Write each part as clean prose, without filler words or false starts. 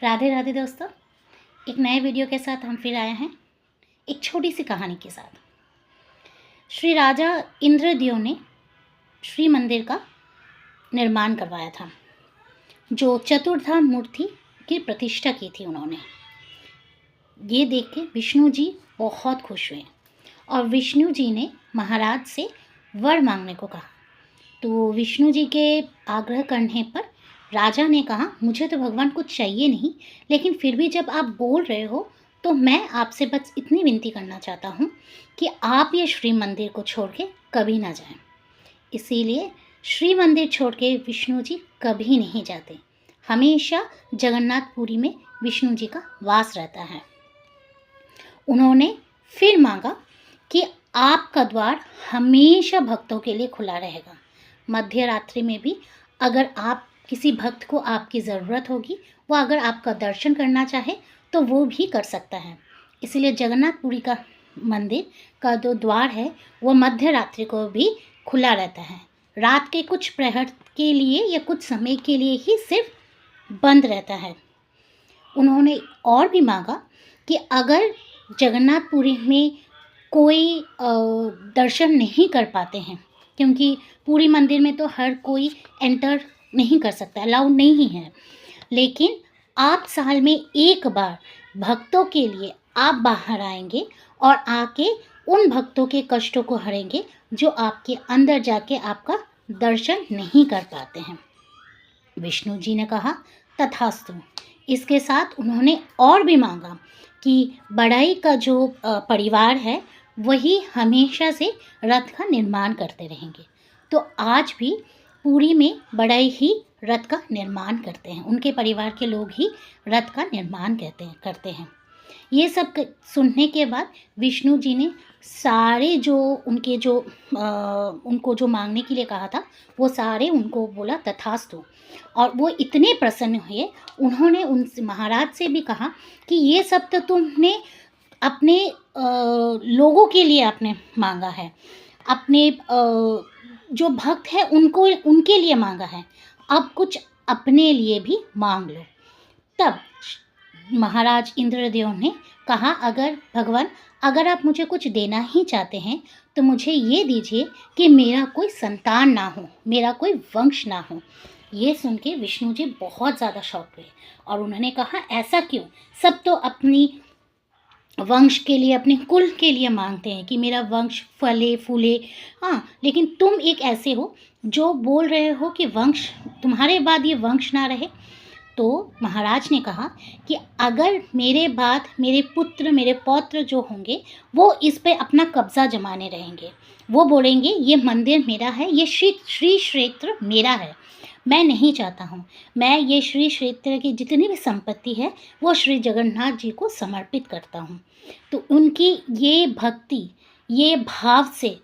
राधे राधे दोस्तों, एक नए वीडियो के साथ हम फिर आए हैं एक छोटी सी कहानी के साथ। श्री राजा इंद्रदेव ने श्री मंदिर का निर्माण करवाया था, जो चतुर्धाम मूर्ति की प्रतिष्ठा की थी उन्होंने। ये देख के विष्णु जी बहुत खुश हुए और विष्णु जी ने महाराज से वर मांगने को कहा। तो विष्णु जी के आग्रह करने पर राजा ने कहा, मुझे तो भगवान कुछ चाहिए नहीं, लेकिन फिर भी जब आप बोल रहे हो तो मैं आपसे बस इतनी विनती करना चाहता हूँ कि आप ये श्री मंदिर को छोड़ के कभी ना जाएं। इसीलिए श्री मंदिर छोड़ के विष्णु जी कभी नहीं जाते, हमेशा जगन्नाथपुरी में विष्णु जी का वास रहता है। उन्होंने फिर मांगा कि आपका द्वार हमेशा भक्तों के लिए खुला रहेगा। मध्य रात्रि में भी अगर आप किसी भक्त को आपकी ज़रूरत होगी, वो अगर आपका दर्शन करना चाहे तो वो भी कर सकता है। इसलिए जगन्नाथपुरी का मंदिर का जो द्वार है वो मध्य रात्रि को भी खुला रहता है। रात के कुछ प्रहर के लिए या कुछ समय के लिए ही सिर्फ बंद रहता है। उन्होंने और भी मांगा कि अगर जगन्नाथपुरी में कोई दर्शन नहीं कर पाते हैं, क्योंकि पूरी मंदिर में तो हर कोई एंटर नहीं कर सकता, अलाउड नहीं है, लेकिन आप साल में एक बार भक्तों के लिए आप बाहर आएंगे और आके उन भक्तों के कष्टों को हरेंगे जो आपके अंदर जाके आपका दर्शन नहीं कर पाते हैं। विष्णु जी ने कहा तथास्तु। इसके साथ उन्होंने और भी मांगा कि बढ़ई का जो परिवार है वही हमेशा से रथ का निर्माण करते रहेंगे। तो आज भी पुरी में बढ़ई ही रथ का निर्माण करते हैं, उनके परिवार के लोग ही रथ का निर्माण करते हैं। ये सब सुनने के बाद विष्णु जी ने सारे जो उनके जो उनको जो मांगने के लिए कहा था वो सारे उनको बोला तथास्तु। और वो इतने प्रसन्न हुए, उन्होंने उन महाराज से भी कहा कि ये सब तो तुमने अपने लोगों के लिए आपने मांगा है, अपने जो भक्त है उनको उनके लिए मांगा है, अब कुछ अपने लिए भी मांग लो। तब महाराज इंद्रदेव ने कहा, अगर भगवान अगर आप मुझे कुछ देना ही चाहते हैं तो मुझे ये दीजिए कि मेरा कोई संतान ना हो, मेरा कोई वंश ना हो। ये सुन के विष्णु जी बहुत ज़्यादा शौक हुए और उन्होंने कहा, ऐसा क्यों? सब तो अपनी वंश के लिए, अपने कुल के लिए मांगते हैं कि मेरा वंश फले फूले, हाँ, लेकिन तुम एक ऐसे हो जो बोल रहे हो कि वंश तुम्हारे बाद ये वंश ना रहे। तो महाराज ने कहा कि अगर मेरे बाद मेरे पुत्र मेरे पौत्र जो होंगे वो इस पे अपना कब्ज़ा जमाने रहेंगे, वो बोलेंगे ये मंदिर मेरा है, ये श्री क्षेत्र मेरा है, मैं नहीं चाहता हूँ, मैं ये श्री क्षेत्र की जितनी भी संपत्ति है वो श्री जगन्नाथ जी को समर्पित करता हूँ। तो उनकी ये भक्ति, ये भाव से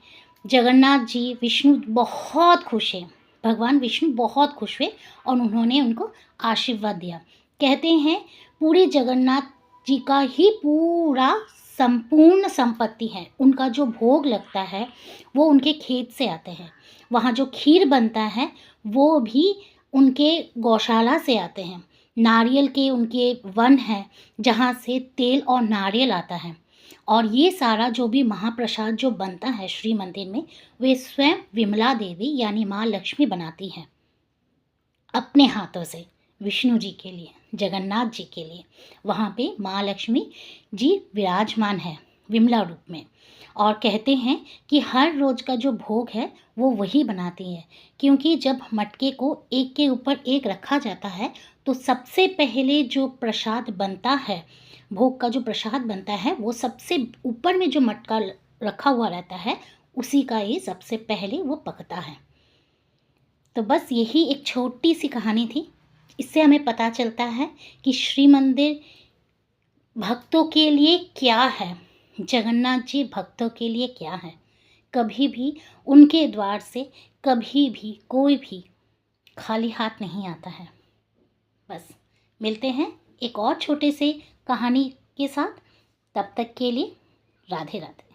जगन्नाथ जी विष्णु बहुत खुश हैं, भगवान विष्णु बहुत खुश हुए और उन्होंने उनको आशीर्वाद दिया। कहते हैं पूरे जगन्नाथ जी का ही पूरा संपूर्ण संपत्ति है, उनका जो भोग लगता है वो उनके खेत से आते हैं, वहाँ जो खीर बनता है वो भी उनके गौशाला से आते हैं, नारियल के उनके वन है जहाँ से तेल और नारियल आता है। और ये सारा जो भी महाप्रसाद जो बनता है श्री मंदिर में, वे स्वयं विमला देवी यानी माँ लक्ष्मी बनाती हैं अपने हाथों से विष्णु जी के लिए, जगन्नाथ जी के लिए। वहाँ पे माँ लक्ष्मी जी विराजमान है विमला रूप में। और कहते हैं कि हर रोज़ का जो भोग है वो वही बनाती है, क्योंकि जब मटके को एक के ऊपर एक रखा जाता है तो सबसे पहले जो प्रसाद बनता है, भोग का जो प्रसाद बनता है, वो सबसे ऊपर में जो मटका रखा हुआ रहता है उसी का ही सबसे पहले वो पकता है। तो बस यही एक छोटी सी कहानी थी, इससे हमें पता चलता है कि श्री मंदिर भक्तों के लिए क्या है, जगन्नाथ जी भक्तों के लिए क्या है। कभी भी उनके द्वार से कभी भी कोई भी खाली हाथ नहीं आता है। बस मिलते हैं एक और छोटे से कहानी के साथ, तब तक के लिए राधे राधे।